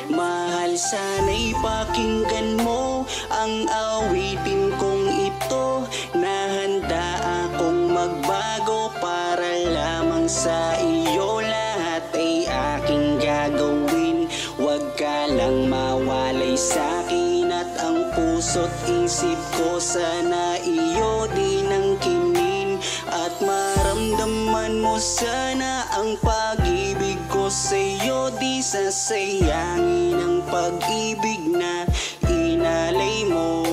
Mahal, sana'y pakinggan mo ang awitin kong ito, na handa akong magbago para lamang sa iyo. Lahat ay aking gagawin, huwag ka lang mawalay sa'kin. At ang puso't isip ko sana iyo din ang kinin, at maramdaman mo sana ang pag-ibig ko sa'yo. Di sasayangin ang pag-ibig na inalay mo,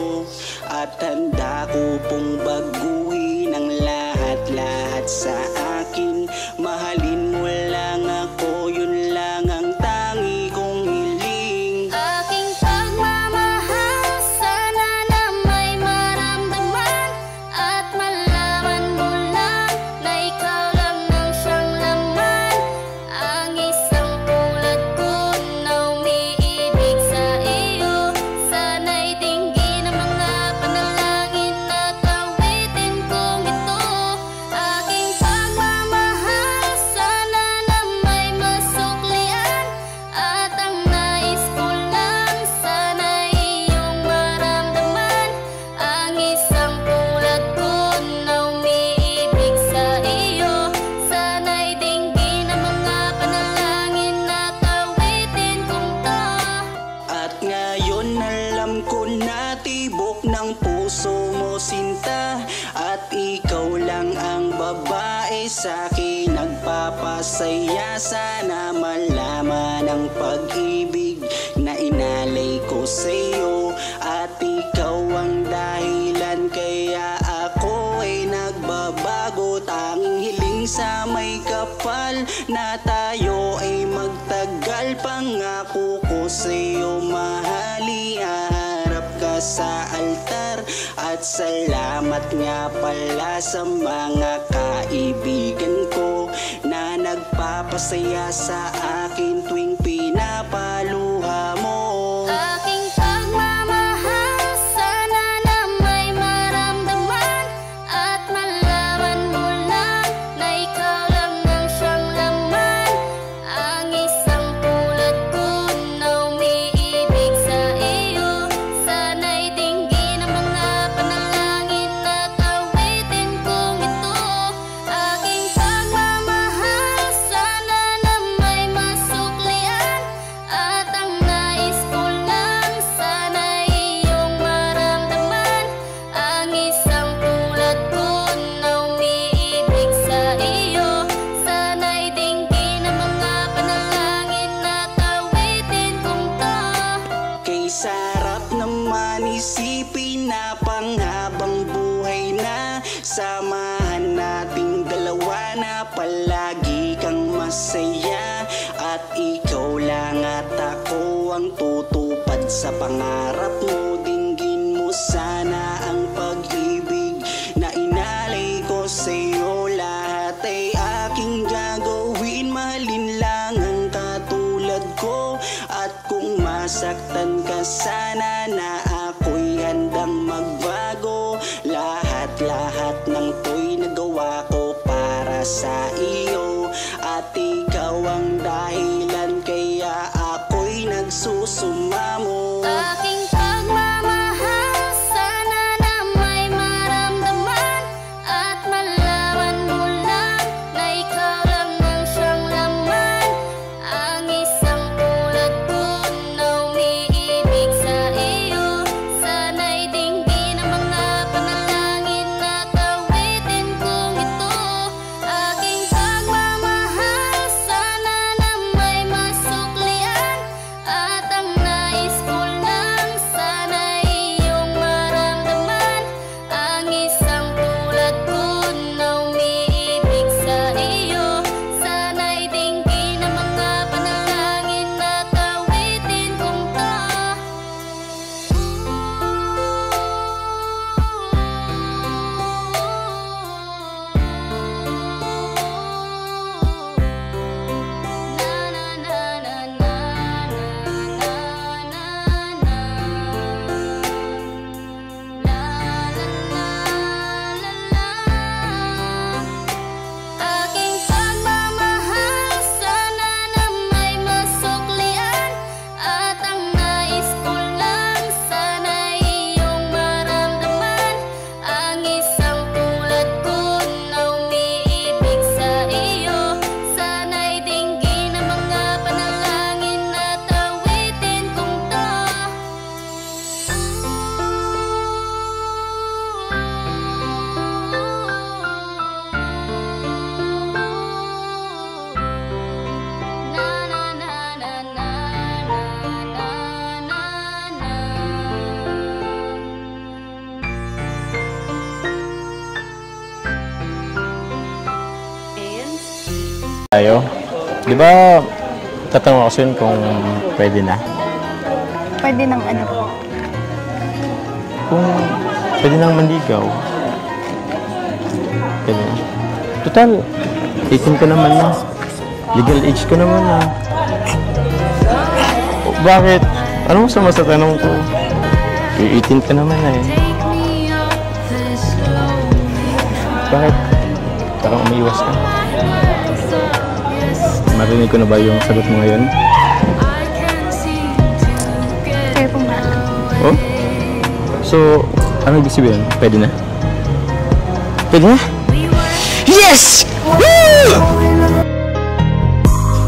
at handa ko pong baguhin ang lahat-lahat sa akin. Mahalin mo lang ako, yun lang ang tangi kong hiling. Aking pagmamahal, sana na may maramdaman, at malaman mo lang na ikaw lang ang siyang laman. Ang isang tulad ko na umiibig sa iyo, sana'y dinggin ang mga panalangin at awitin kong ito. Aking pagmamahal, sana na may masuklian, at ang nais ko lang sana'y iyong maramdaman. Ang isang tulad ko na umiibig sa iyo, sana'y dinggin ang mga panalangin at awitin kong to. At ngayon alam ko na tibok ng puso mo sinta, at ikaw lang ang babae sa'kin nagpapasaya. Sana malaman ang pag-ibig na inalay ko sa'yo, at ikaw ang dahilan kaya ako ay nagbabago. Tanging hiling sa may kapal na tayo ay magtagal. Pangako ko sa'yo, mahal, iharap ka sa altar. At salamat nga pala sa mga kaibigan ko na nagpapasaya sa akin tuwing pinapaluha mo. Aking pagmamahal, sana na may maramdaman, at malaman mo lang na ikaw lang ang siyang laman. Ang isang tulad ko na umiibig sa iyo, sana'y dinggin ang mga panalangin at awitin kong ito. Aking pagmamahal, sana na may masuklian, at ang nais ko lang sana'y iyong maramdaman. Ang isang tulad ko na umiibig sa iyo, sana'y dinggin ang mga panalangin at awitin kong to. Kay sarap naman isipin na panghabang buhay na samahan nating dalawa, na palagi kang masaya. At ikaw lang at ako ang tutupad sa pangarap mo. Dinggin mo sana ang pag-ibig na inalay ko sa'yo. Lahat ay aking gagawin, mahalin lang ang katulad ko. At kung masaktan ka sana, na ako'y handang magbago. Lahat-lahat ng to'y nagawa ko para sa iyo, at ikaw ang dahilan kaya ako'y nagsusumamo. Aking pagmamahal, sana na may maramdaman, at malaman mo lang na ikaw lang ang siyang laman. Ang isang tulad ko na umiibig sa iyo, sana'y dinggin ang mga panalangin at awitin kong ito. Aking pagmamahal, sana na may masuklian, at ang nais ko tayo. Di ba, tatanong ako sa'yo kung pwede na? Pwede ng ano po? Kung pwede nang manligaw. Pwede na. Total, 18 ka naman na. Legal age ko naman na. Bakit? Ano masama sa tanong ko? 18 ka naman na eh. Bakit? Parang umiiwas ka. Marinig ko na ba yung sagot mo ngayon? Kayo pong ba? Oh? So, ano ibig sabihin? Pwede na? Pwede na? Yes! Woo!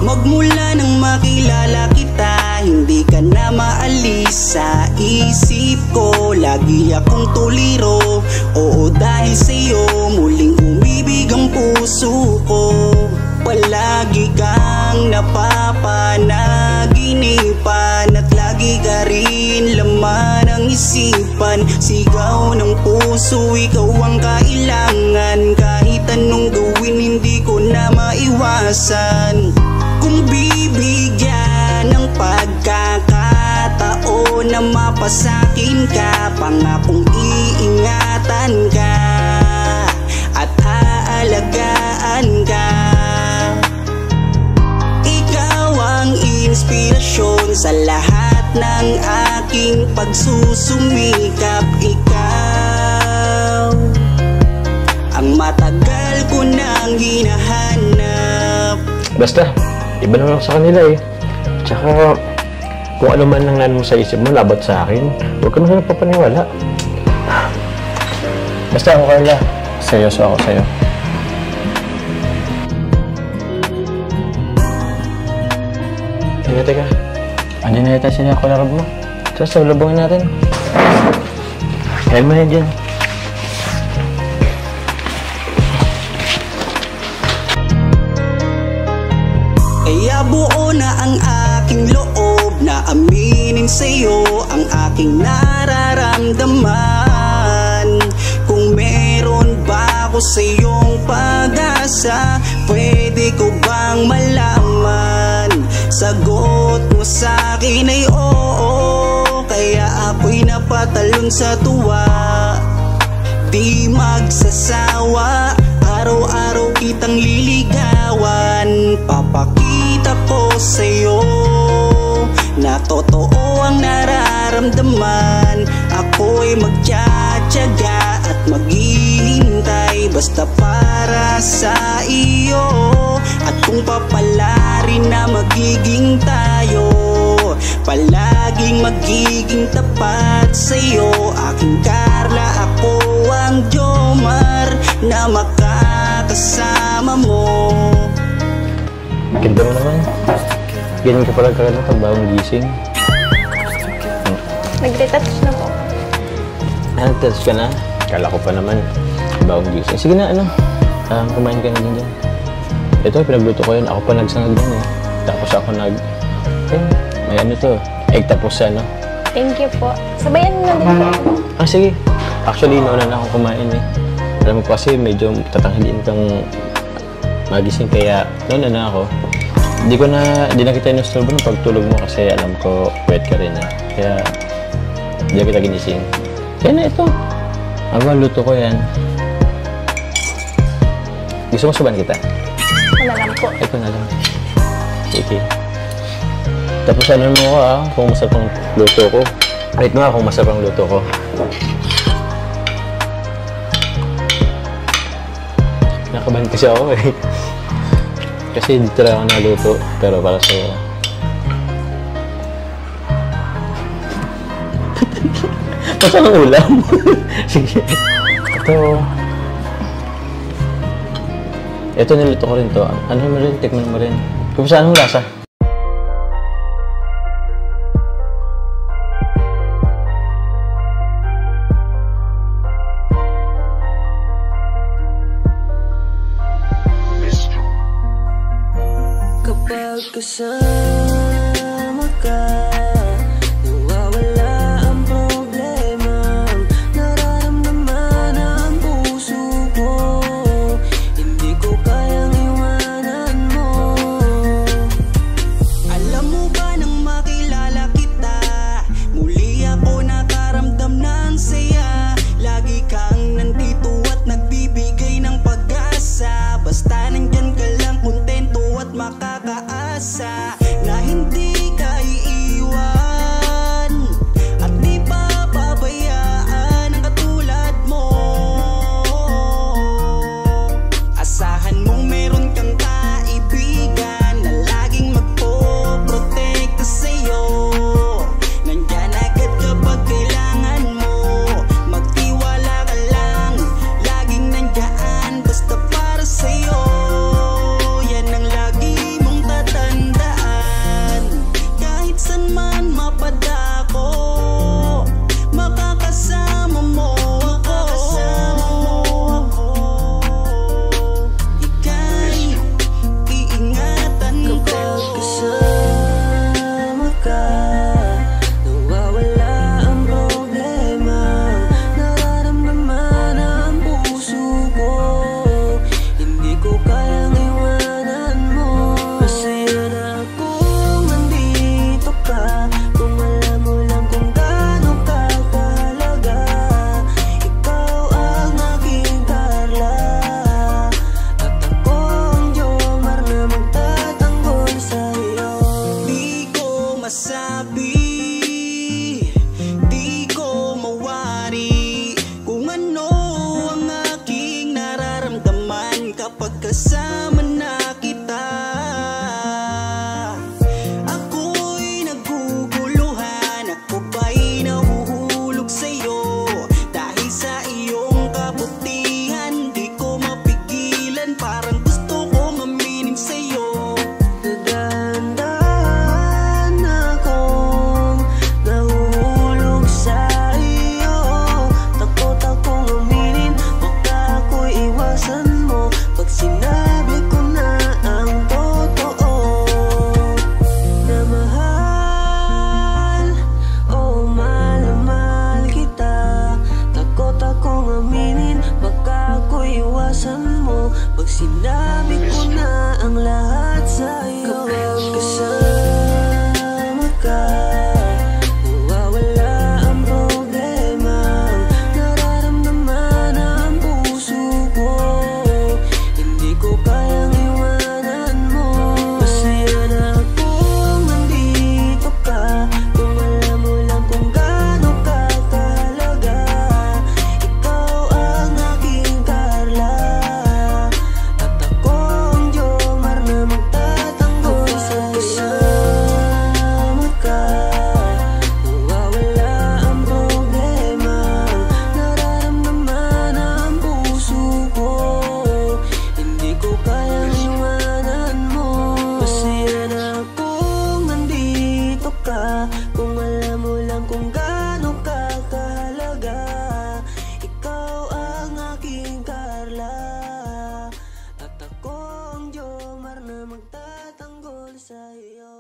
Magmula nang makilala kita, hindi ka na maalis sa isip ko. Lagi akong tuliro, oo dahil sa'yo muling umibig ang puso ko. Palagi kang napapanaginipan at lagi ka rin laman ng isipan. Sigaw ng puso, ikaw ang kailangan. Kahit anong gawin, hindi ko na maiwasan. Kung bibigyan ng pagkakataon na mapasakin ka, pangakong iingatan ka at aalagaan ka. Ikaw ang inspirasyon sa lahat ng aking pagsusumikap. Ikaw ang matagal ko nang hinahanap. Basta, iba naman ako sa kanila eh. Tsaka, kung ano man ang nanon mo sa isip mo, labat sa akin, huwag ka naman napapaniwala. Basta ako, Carla. Seryoso ako sa'yo. Teka. Andiyan na yata siya ako larab mo. So, labungin natin. Kaya mo na dyan. Kaya buo na ang aking loob na aminin sa'yo ang aking nararamdaman. Kung meron ba ako sa'yong pag-asa, pwede ko bang malaman? Sagot mo sa'kin ay oo, kaya ako'y napatalon sa tuwa. Di magsasawa, araw-araw kitang liligawan. Papakita ko sa'yo na totoo ang nararamdaman. Ako'y magtsatsaga at maghihintay basta para sa iyo. At kung papalarin na magiging tayo, palaging magiging tapat sa'yo. Aking Carla, ako ang Jomar na makakasama mo. Ganda mo naman. Ganyan ka pala kagad pag bagong gising. Nag-retouch na po. Nag-touch ka na? Kala ko pa naman. Bagong gising. Sige na, kumain ka na din dyan. Ito, pinagluto ko yun. Ako pa nagsangag din eh. Tapos ako may ano to, egg tapos ano. Thank you po. Sabayan mo na din po. Sige. Actually, nauna na ako kumain eh. Alam mo kasi medyo tatanghaliin kang magising kaya nauna na ako. Di na kita inusturbo ng pagtulog mo kasi alam ko wet ka rin eh. Kaya di na kita ginising. Kaya na ito. Luto ko yan. Gusto mo suban kita? Ito na lang po. Ito na lang. Sige. Tapos ano mo ko kung masarap ang luto ko. Wait mo kung masarap ang luto ko. Nakabahan kasi ako eh. Kasi dito lang ako naluto, pero para sa'yo. Masa ang ulam? Sige. Ito niluto ko rin to. Ano mo rin? Tikman mo rin. Kung saan mo lasa? Kapag kasama ka, nawawala ang problema. Nararamdaman ang puso ko, hindi ko kayang iwanan mo. masabi, di ko mawari kung ano ang aking nararamdaman kapag kasama na kita. Ako'y naguguluhan, ako ba'y nahuhulog sa'yo dahil sa iyong kabutihan. Di ko mapigilan, parang gusto kong aminin sa'yo. Dahan-dahan akong nahuhulog sa iyo. Takot akong aminin, baka ako'y iwasan mo pag sinabi ko na ang totoo. Na mahal, oh mahal na mahal kita. Takot akong aminin, baka ako'y iwasan mo pag sinabi ko na ang lahat sa'yo. Kapag kasama ka, nawawala ang problema. Nararamdaman ang puso ko, hindi ko kayang iwanan mo. Masaya na akong nandito ka, kung alam mo lang kung gaano ka kahalaga. Ikaw ang aking Carla, at ako ang Jomar na magtatanggol sa'yo. Kasama ka, nawawala ang problema. Nararamdaman ang puso ko, hindi ko kayang iwanan mo. Masaya na akong nandito ka, kung alam mo lang kung gaano ka kahalaga. Ikaw ang aking Carla, at ako ang Jomar na magtatanggol sa'yo.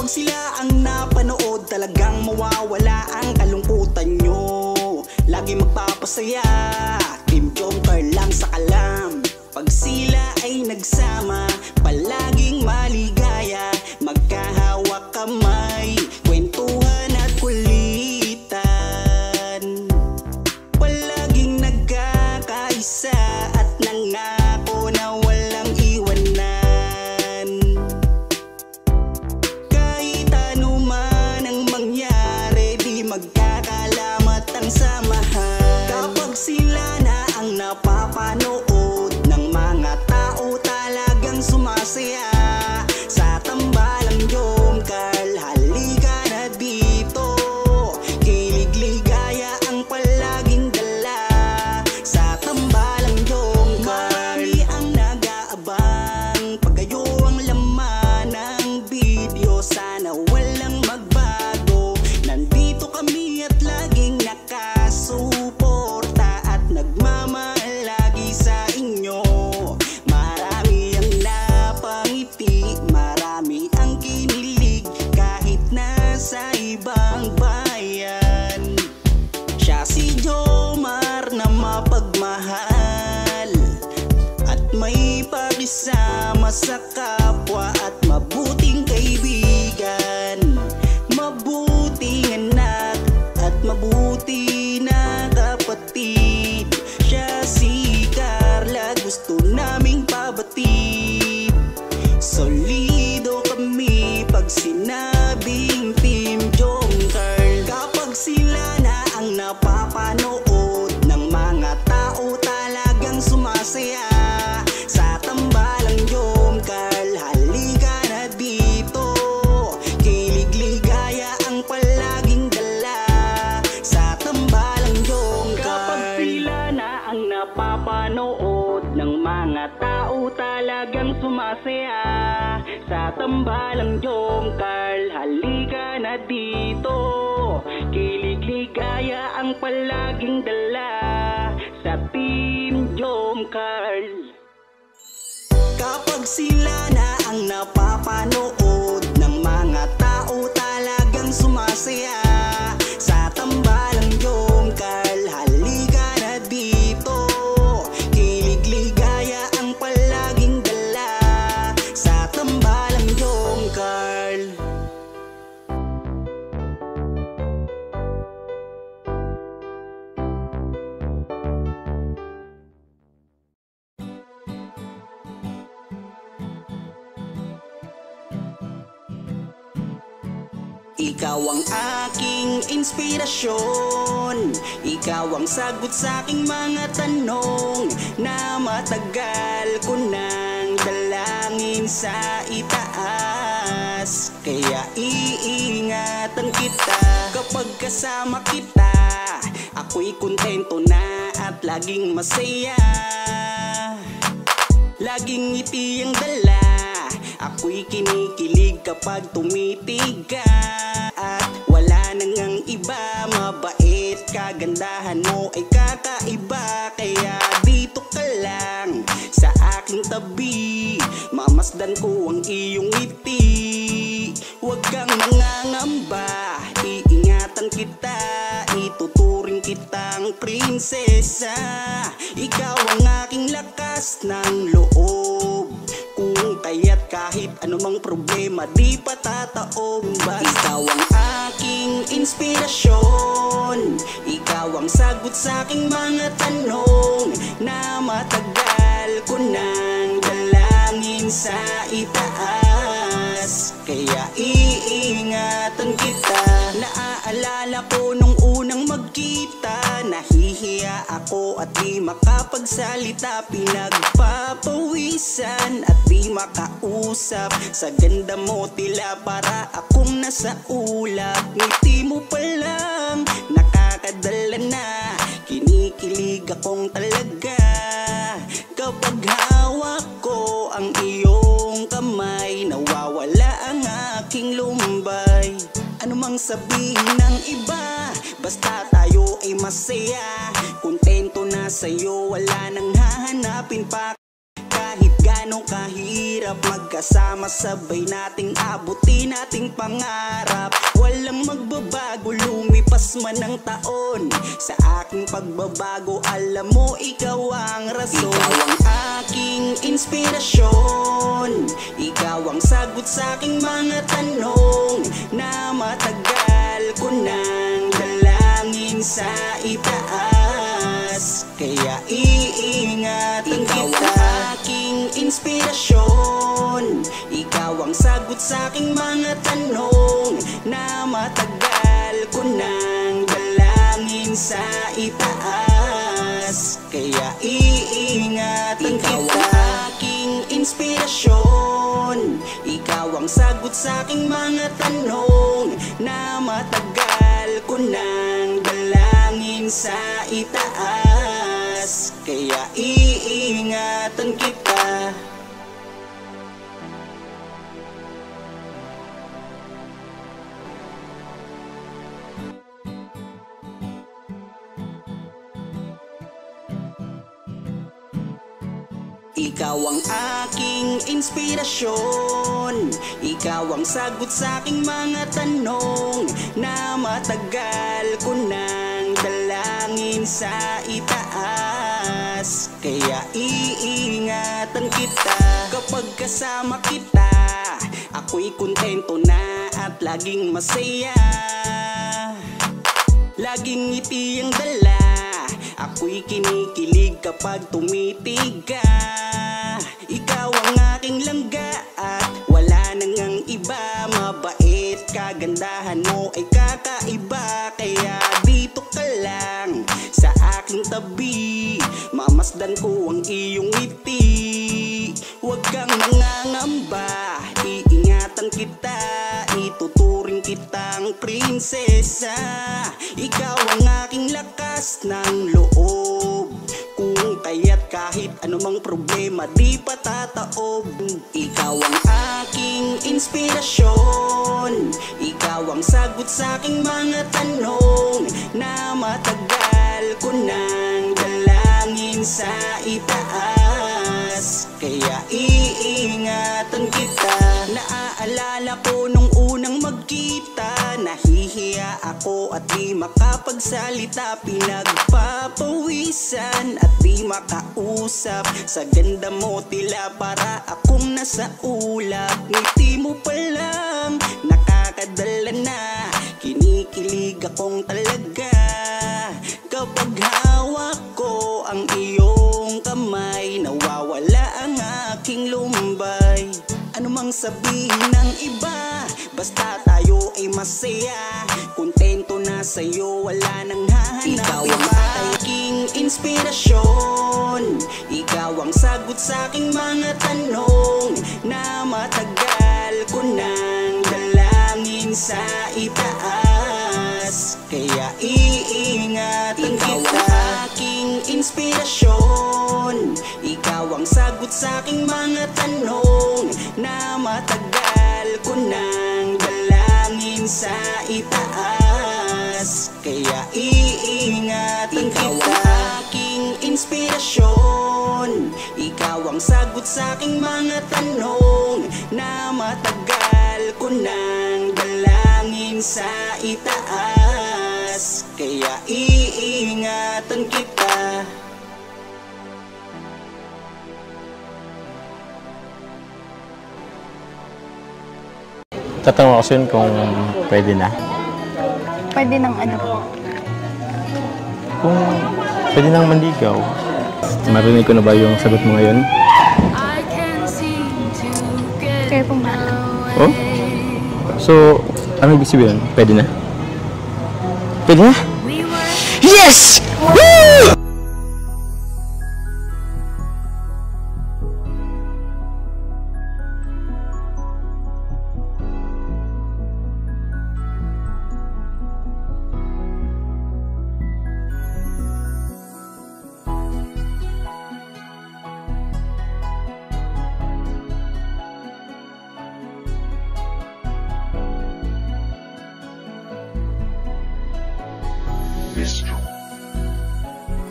Pag sila ang napanood, talagang mawawala ang kalungkutan nyo. Lagi magpapasaya, Team Jomcar lang sa kalam. Pag sila ay nagsama, palaging maligaya. Magkahawak kamay, kwentuhan at kulitan. Palaging nagkakaisa at nangako na walang iwanan. Kahit ano man ang mangyari, di magkakalamat ang samahan. Kapag sila na ang napapanood ng mga tao, talagang sumasaya. Sa tambalang Jomcar, halika na dito. Kilig-ligaya ang palaging dala. Sa tambalang Jomcar, marami ang nag-aabang. Pag kayo ang laman ng video, sana walang magbago. Nandito kami at laging nakasuporta at nagmamahal lagi sa inyo. Marami ang napangiti, marami ang kinilig kahit nasa ibang bayan. Siya si Jomar na mapagmahal at may pakisama sa kapwa at mabuting kaibigan. Mabuting anak at mabuti na kapatid. Siya si Carla, gusto naming pabatid. Solido kami pag sinabing Team Jomcar. Kapag sila na ang napapanood ng mga tao, talagang sumasaya. Sa tambalang Jomcar, halika na dito. Kilig-ligaya ang palaging dala. Sa tambalang Jomcar, kapag sila na ang napapanood ng mga tao, talagang sumasaya. Sa tambalang Jomcar, halika na dito. Kilig-ligaya ang palaging dala. Sa Team Jomcar. Kapag sila na ang napapanood ng mga tao, talagang sumasaya. Sa tambalang Jomcar, halika na dito. Kilig-ligaya ang palaging dala. Ikaw ang aking inspirasyon, ikaw ang sagot sa aking mga tanong na matagal ko nang dalangin sa itaas. Kaya iingatan kita kapag kasama kita, ako'y kontento na at laging masaya. Laging ngiti ang dala, ako'y kinikilig kapag tumitig ka. At wala nang ang iba, mabait, kagandahan mo ay kakaiba. Kaya dito ka lang sa aking tabi, mamasdan ko ang iyong ngiti. Huwag kang nangangamba, iingatan kita, ituturing kitang prinsesa. Ikaw ang aking lakas ng loob, kung kaya't kahit anumang problema di patataob. Ikaw ang aking inspirasyon, ikaw ang sagot sa aking mga tanong na matagal ko nang dalangin sa itaas. Kaya iingatan kita. Naaalala ko nung unang magkita, nahihiya ako at di makapagsalita, pinagpapawisan at di makausap. Sa ganda mo tila para akong nasa ulap, ngiti mo pa lang nakakadala na, kinikilig akong talaga. Kapag hawak ko ang iyong kamay, nawawala ang aking lumbay. Ano mang sabihin ng iba, basta tayo ay masaya. Kontento na sa'yo, wala nang hahanapin pa. Kahit gano'ng kahirap, magkasama sabay nating abutin nating pangarap. Walang magbabago, lumipas man ang taon, sa aking pagbabago alam mo ikaw ang rason. Ikaw ang aking inspirasyon, ikaw ang sagot sa aking mga tanong na matagal ko nang dalangin sa itaas. Kaya iingatan kita. Ikaw ang aking inspirasyon, ikaw ang sagot sa aking mga tanong na matagal ko nang dalangin sa itaas. Kaya iingatan kita. Ikaw ang aking inspirasyon, ikaw ang sagot sa aking mga tanong na matagal ko nang dalangin sa itaas. Kaya iingatan kita. Ikaw ang aking inspirasyon, ikaw ang sagot sa aking mga tanong na matagal ko nang dalangin sa itaas. Kaya iingatan kita kapag kasama kita, ako'y kontento na at laging masaya. Laging ngiti ang dala, ako'y kinikilig kapag tumitig ka. Ikaw ang aking langga at wala nang ang iba, mabait, kagandahan mo ay kakaiba. Kaya dito ka lang sa aking tabi, mamasdan ko ang iyong ngiti. Huwag kang nangangamba, iingatan kita, ituturing kitang prinsesa. Ikaw ang aking lakas ng loob, kung kaya't kahit anumang problema di patataob. Ikaw ang aking inspirasyon, ikaw ang sagot sa aking mga tanong na matagal ko nang dalangin sa itaas. Kaya iingatan kita. Naaalala ko nung unang magkita, nahihiya ako at di makapagsalita, pinagpapawisan at di makausap. Sa ganda mo tila para akong nasa ulap, ngiti mo pa lang nakakadala na, kinikilig akong talaga. Kapag hawak ko ang iyong kamay, nawawala ang aking lumbay. Ano mang sabihin ng iba, basta tayo ay masaya. Kontento na sa'yo, wala nang hahanap. Ikaw ang aking inspirasyon, ikaw ang sagot sa aking mga tanong na matagal ko nang dalangin sa itaas. Kaya iingatan kita. Ikaw ang aking inspirasyon, ikaw ang sagot sa aking mga tanong na matagal ko nang dalangin sa itaas. Kaya iingatan kita. Ikaw ang aking inspirasyon, ikaw ang sagot sa aking mga tanong na matagal ko nang dalangin sa itaas. Kaya iingatan kita. Tatanong ako yun kung pwede na. Pwede ng ano po. Kung pwede nang manligaw. Marinig ko na ba yung sagot mo ngayon? Kayo pong bahala. Oh? So, ano ibig sabihin? Pwede na? Pwede na? Yes! Woo!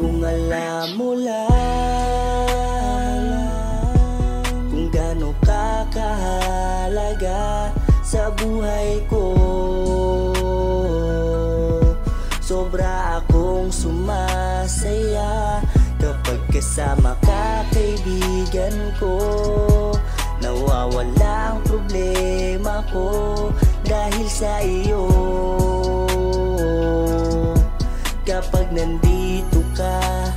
Kung alam mo lang kung gaano ka kahalaga sa buhay ko, sobra akong sumasaya kapag kasama ka, kaibigan ko. Nawawala ang problema ko dahil sa iyo. Kapag nandito ka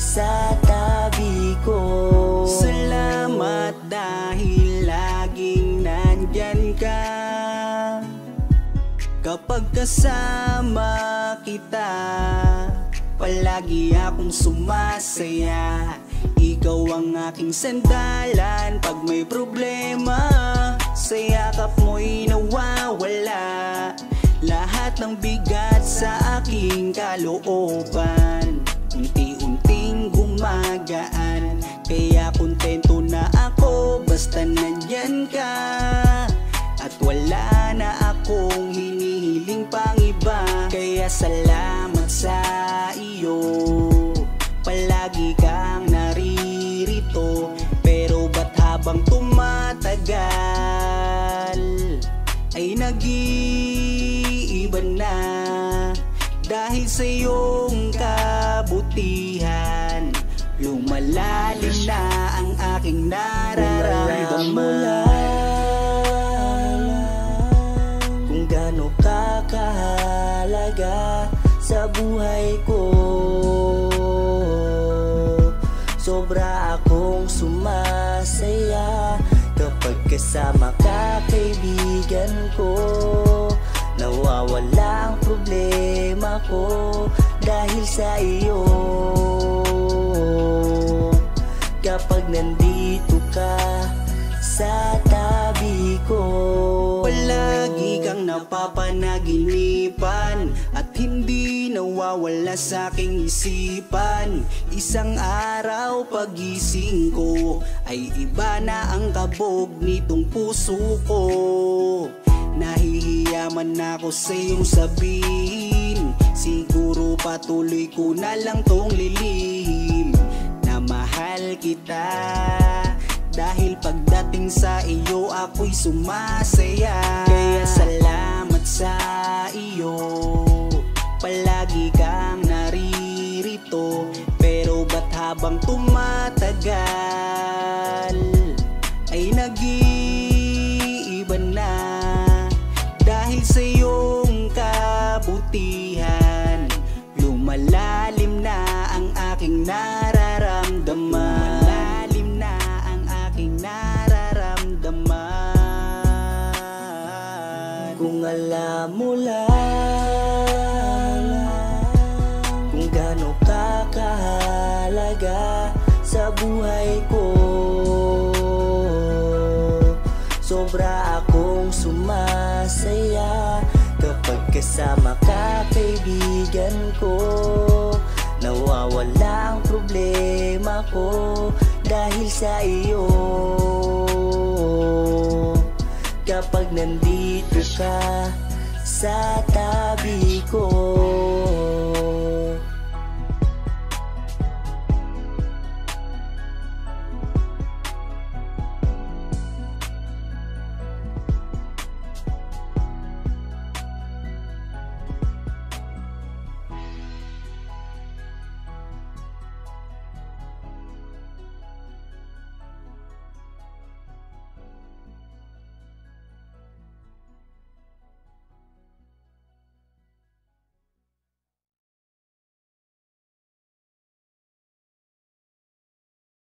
sa tabi ko, salamat dahil laging nandyan ka. Kapag kasama kita, palagi akong sumasaya. Ikaw ang aking sandalan pag may problema, sa yakap mo'y nawawala lahat ng bigat sa aking kalooban. Unti-unting gumagaan, kaya kontento na ako basta nandyan ka. At wala na akong hinihiling pang iba, kaya salamat sa iyo. Palagi kang naririto, pero ba't habang tumatagal ay nag-iiba na? Dahil sa iyong kabutihan, lumalalim na ang aking nararamdaman. Kung gaano ka kahalaga sa buhay ko, sobra akong sumasaya kapag kasama ka, kaibigan ko. Nawawala ang problema ko dahil sa iyo. Kapag nandito ka sa tabi ko, palagi kang napapanaginipan at hindi nawawala sa aking isipan. Isang araw pagising ko ay iba na ang kabog nitong puso ko. Nahihiya man ako sa iyong sabihin, siguro patuloy ko na lang tong lilihim na mahal kita. Dahil pagdating sa iyo ako'y sumasaya. Kaya salamat sa iyo, palagi kang naririto. Pero ba't habang tumatagal ay nag-iiba na? Dahil sa iyong kabutihan, lumalalim na ang aking nararamdaman. Lumalalim na ang aking nararamdaman. alam mo lang kung gaano ka kahalaga sa buhay ko. Sobra akong sumasaya kapag kasama ka, kaibigan ko. Nawawala ang problema ko dahil sa iyo. Kapag nandito ka sa tabi ko.